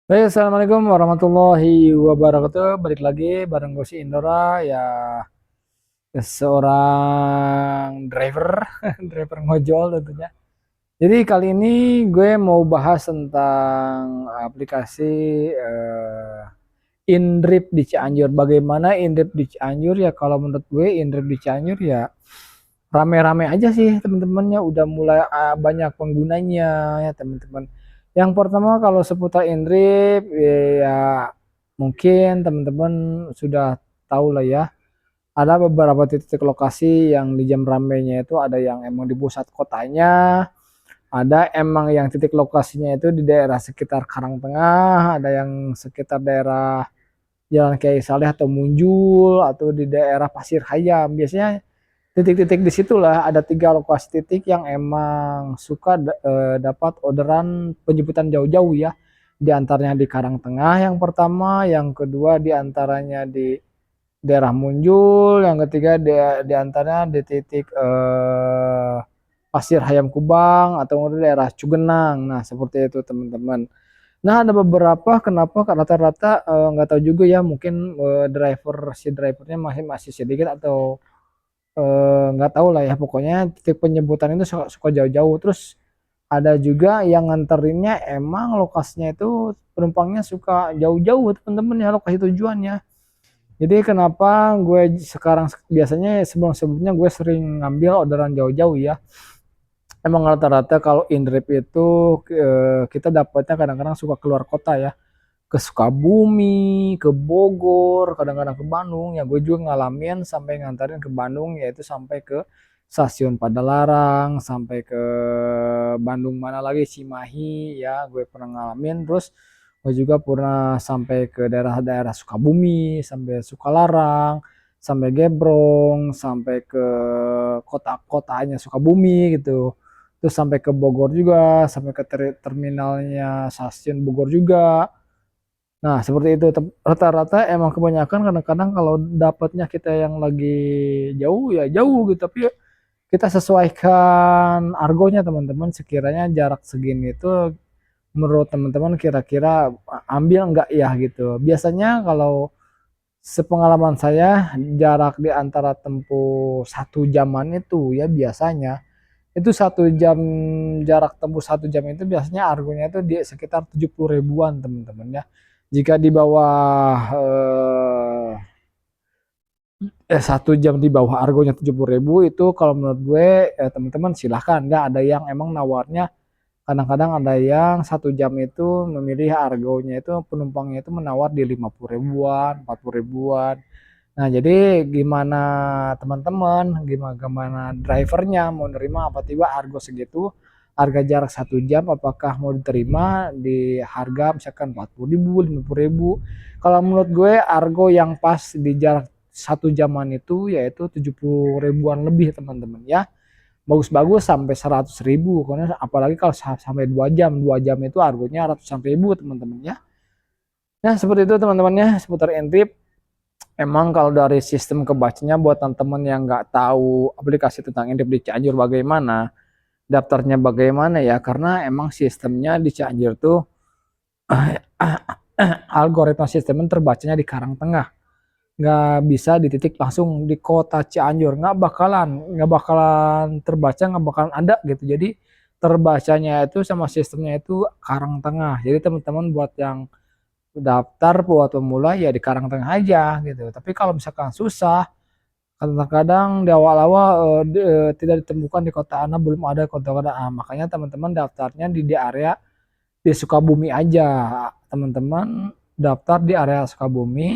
Baik, assalamualaikum warahmatullahi wabarakatuh. Balik lagi bareng gue si Indora ya, seorang driver, driver ngojol tentunya. Jadi kali ini gue mau bahas tentang aplikasi InDrip di Cianjur. Bagaimana InDrip di Cianjur ya? Kalau menurut gue InDrip di Cianjur ya rame-rame aja sih teman-temannya. Udah mulai banyak penggunanya ya teman-teman. Yang pertama kalau seputar InDrip ya mungkin teman-teman sudah tahu lah ya. Ada beberapa titik lokasi yang di jam ramenya itu ada yang emang di pusat kotanya, ada emang yang titik lokasinya itu di daerah sekitar Karangtengah, ada yang sekitar daerah Jalan Kiai Saleh atau Munjul, atau di daerah Pasir Hayam. Biasanya titik-titik di situlah ada tiga lokasi titik yang emang suka dapat orderan penjemputan jauh-jauh ya. Di antaranya di Karangtengah yang pertama, yang kedua di antaranya di daerah Munjul, yang ketiga di antaranya di titik Pasir Hayam Kubang atau di daerah Cugenang. Nah, seperti itu teman-teman. Nah, ada beberapa kenapa rata-rata nggak tahu juga ya, mungkin drivernya masih masih sedikit atau nggak tahu lah ya, pokoknya titik penjemputan itu suka jauh-jauh. Terus ada juga yang nganterinnya emang lokasinya itu penumpangnya suka jauh-jauh teman-teman ya, lokasi tujuannya. Jadi kenapa gue sekarang biasanya sebelum-sebelumnya gue sering ngambil orderan jauh-jauh ya. Emang rata-rata kalau in-trip itu kita dapatnya kadang-kadang suka keluar kota ya. Ke Sukabumi, ke Bogor, kadang-kadang ke Bandung. Ya gue juga ngalamin sampai ngantarin ke Bandung, yaitu sampai ke stasiun Padalarang, sampai ke Bandung mana lagi, Cimahi ya gue pernah ngalamin. Terus gue juga pernah sampai ke daerah-daerah Sukabumi, sampai Sukalarang, sampai Gebrong, sampai ke kota-kotanya Sukabumi gitu. Terus sampai ke Bogor juga, sampai ke terminalnya stasiun Bogor juga. Nah, seperti itu. Rata-rata emang kebanyakan kadang-kadang kalau dapatnya kita yang lagi jauh ya jauh gitu, tapi kita sesuaikan argonya teman-teman. Sekiranya jarak segini itu menurut teman-teman kira-kira ambil nggak ya gitu. Biasanya kalau sepengalaman saya jarak di antara tempuh 1 jaman itu ya biasanya itu 1 jam, jarak tempuh 1 jam itu biasanya argonya itu di sekitar 70 ribuan teman-teman ya. Jika di bawah 1 jam di bawah argonya 70 ribu itu kalau menurut gue teman-teman silahkan, nggak ada yang emang nawarnya. Kadang-kadang ada yang 1 jam itu memilih argonya itu penumpangnya itu menawar di 50 ribuan, 40 ribuan. Nah, jadi gimana teman-teman, gimana drivernya mau nerima apa tiba argo segitu, harga jarak 1 jam, apakah mau diterima di harga misalkan 40 ribu, 50 ribu. Kalau menurut gue argo yang pas di jarak 1 jaman itu yaitu 70 ribuan lebih teman-teman ya. Bagus-bagus sampai 100 ribu, karena apalagi kalau sampai 2 jam itu argonya ratusan ribu teman-teman ya. Nah, seperti itu teman-temannya seputar Entrip. Emang kalau dari sistem kebacanya buat teman-teman yang nggak tahu aplikasi tentang Indep di Cianjur bagaimana, daftarnya bagaimana ya, karena emang sistemnya di Cianjur tuh algoritma sistemnya terbacanya di Karangtengah, nggak bisa dititik langsung di kota Cianjur, nggak bakalan terbaca, nggak bakalan ada gitu. Jadi terbacanya itu sama sistemnya itu Karangtengah. Jadi teman-teman buat yang daftar buat pemula ya di Karangtengah aja gitu. Tapi kalau misalkan susah, kadang-kadang di awal-awal tidak ditemukan di kota Ana, belum ada kota-kota A. Makanya teman-teman daftarnya di area di Sukabumi aja. Teman-teman daftar di area Sukabumi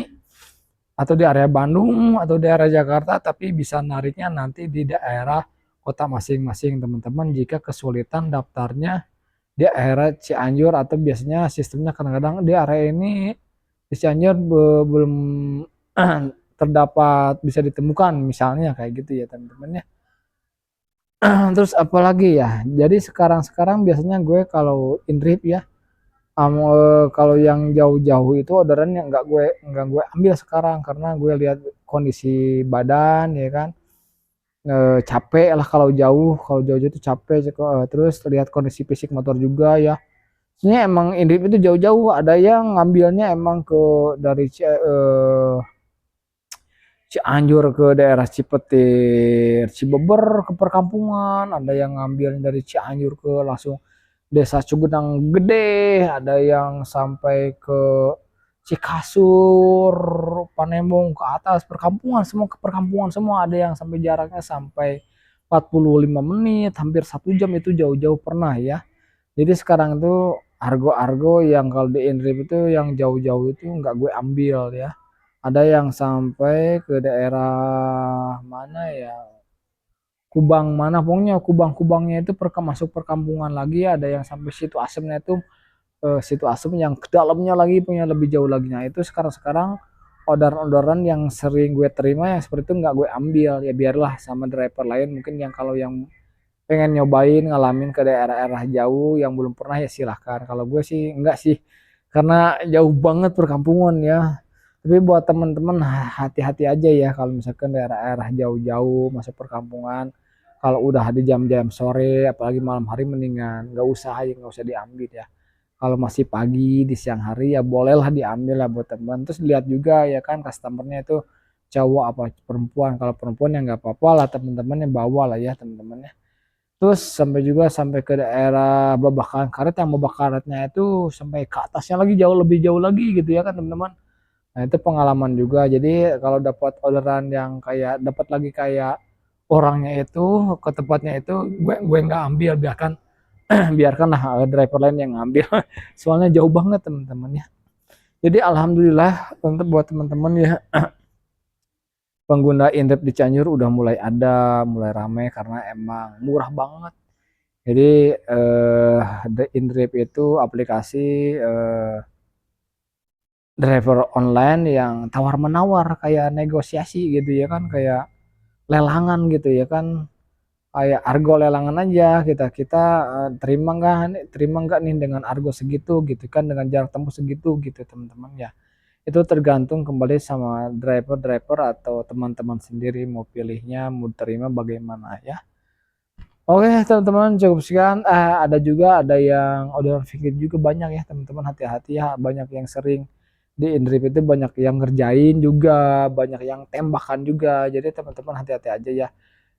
atau di area Bandung atau di area Jakarta, tapi bisa nariknya nanti di daerah kota masing-masing teman-teman. Jika kesulitan daftarnya di area Cianjur atau biasanya sistemnya kadang-kadang di area ini di Cianjur belum terdapat bisa ditemukan misalnya kayak gitu ya teman-teman ya. Terus apalagi ya, jadi sekarang biasanya gue kalau intrip ya, kalau yang jauh-jauh itu orderan yang nggak gue ambil sekarang karena gue lihat kondisi badan ya kan. Capek lah kalau jauh itu capek. Terus lihat kondisi fisik motor juga ya, Sebenarnya emang Indri itu jauh-jauh, ada yang ngambilnya emang ke dari Cianjur ke daerah Cipetir, Cibeber ke perkampungan, ada yang ngambil dari Cianjur ke langsung Desa Cugenang Gede, ada yang sampai ke Cikasur, Panembong ke atas perkampungan semua ke perkampungan semua, ada yang sampai jaraknya sampai 45 menit, hampir 1 jam itu jauh-jauh pernah ya. Jadi sekarang itu argo-argo yang kalau di Inrip itu yang jauh-jauh itu nggak gue ambil ya. Ada yang sampai ke daerah mana ya, Kubang mana, pokoknya Kubang-Kubangnya itu masuk perkampungan lagi, ada yang sampai situ asemnya itu situ asem yang ke dalamnya lagi punya lebih jauh lagi. Nah itu sekarang-sekarang orderan-orderan yang sering gue terima yang seperti itu nggak gue ambil ya, biarlah sama driver lain mungkin yang kalau yang pengen nyobain ngalamin ke daerah-daerah jauh yang belum pernah ya silahkan. Kalau gue sih enggak sih, karena jauh banget perkampungan ya. Tapi buat teman-teman hati-hati aja ya kalau misalkan daerah-daerah jauh-jauh masuk perkampungan. Kalau udah di jam-jam sore, apalagi malam hari, mendingan nggak usah aja, nggak usah diambil ya. Kalau masih pagi di siang hari ya bolehlah diambil lah buat teman. Terus lihat juga ya kan customernya itu cowok apa perempuan. Kalau perempuan ya nggak apa-apa lah, teman-teman yang bawa lah ya teman-teman. Terus sampai juga sampai ke daerah Babakan Karet, yang Babak Karetnya itu sampai ke atasnya lagi, jauh lebih jauh lagi gitu ya kan teman-teman. Nah itu pengalaman juga. Jadi kalau dapat orderan yang kayak dapat lagi kayak orangnya itu ke tempatnya itu, gue nggak ambil, biarkan biarkanlah driver lain yang ngambil. Soalnya jauh banget teman-teman ya. Jadi alhamdulillah untuk buat teman-teman ya, pengguna Indep di Cianjur udah mulai ada, mulai ramai karena emang murah banget. Jadi The Indrip itu aplikasi eh, driver online yang tawar menawar, kayak negosiasi gitu ya kan, kayak lelangan gitu ya kan, kayak argo lelangan aja, kita kita terima nggak nih dengan argo segitu gitu kan, dengan jarak tempuh segitu gitu teman-teman ya. Itu tergantung kembali sama driver-driver atau teman-teman sendiri mau pilihnya, mau terima bagaimana ya. Oke teman-teman, cukup sekian. Ada juga ada yang orderan fiktif juga banyak ya teman-teman, hati-hati ya, banyak yang sering di Indrip itu banyak yang ngerjain juga, banyak yang tembakan juga. Jadi teman-teman hati-hati aja ya.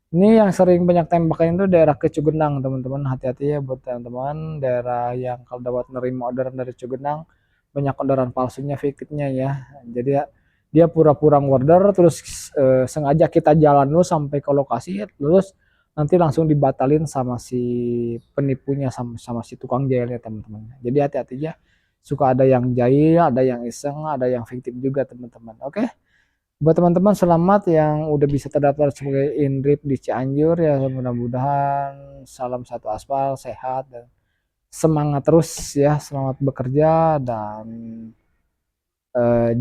Ini yang sering banyak tembakan itu daerah ke Cugenang teman-teman, hati-hati ya buat teman-teman daerah yang kalau dapat nerima orderan dari Cugenang, banyak orderan palsunya, fiktifnya ya. Jadi ya, dia pura-pura order terus sengaja kita jalan dulu sampai ke lokasi, terus nanti langsung dibatalin sama si penipunya, sama si tukang jahilnya teman-teman. Jadi hati-hati ya. Suka ada yang jahil, ada yang iseng, ada yang fiktif juga teman-teman. Oke. Buat teman-teman selamat yang udah bisa terdaftar sebagai Indrip di Cianjur ya, mudah-mudahan salam satu aspal, sehat dan semangat terus ya, semangat bekerja dan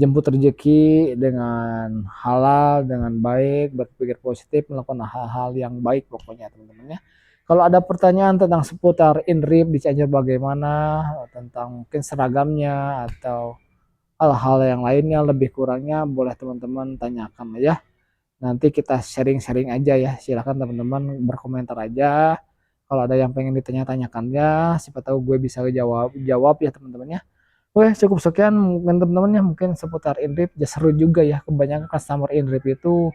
jemput rezeki dengan halal, dengan baik, berpikir positif, melakukan hal-hal yang baik pokoknya teman-teman ya. Kalau ada pertanyaan tentang seputar Indrip di Cianjur bagaimana, tentang mungkin seragamnya atau hal-hal yang lainnya lebih kurangnya, boleh teman-teman tanyakan ya. Nanti kita sharing-sharing aja ya. Silahkan teman-teman berkomentar aja. Kalau ada yang pengen ditanya-tanyakan ya, siapa tahu gue bisa jawab jawab ya teman-teman ya. Oke, cukup sekian mungkin teman-teman ya, mungkin seputar Indrip ya, seru juga ya. Kebanyakan customer Indrip itu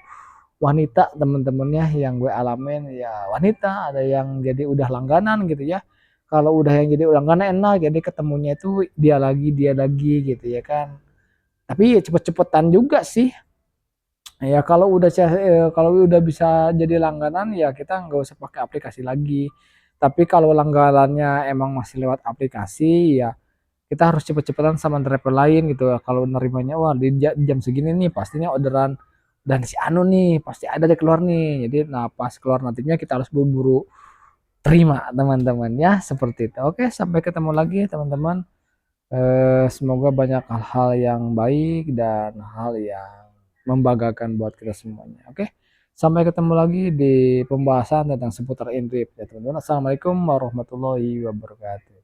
wanita teman-temannya, yang gue alamin ya wanita, ada yang jadi udah langganan gitu ya. Kalau udah yang jadi langganan enak, jadi ketemunya itu dia lagi gitu ya kan. Tapi ya cepet-cepetan juga sih. Ya kalau udah bisa jadi langganan ya kita nggak usah pakai aplikasi lagi. Tapi kalau langganannya emang masih lewat aplikasi ya kita harus cepet-cepetan sama driver lain gitu. Kalau nerimanya wah di jam segini nih pastinya orderan dan si Anu nih pasti ada di keluar nih. Jadi nah pas keluar nantinya kita harus buru-buru terima teman-teman ya, seperti itu. Oke, sampai ketemu lagi teman-teman. Semoga banyak hal-hal yang baik dan hal yang membanggakan buat kita semuanya. Oke, sampai ketemu lagi di pembahasan tentang seputar Indrip ya teman-teman. Assalamualaikum warahmatullahi wabarakatuh.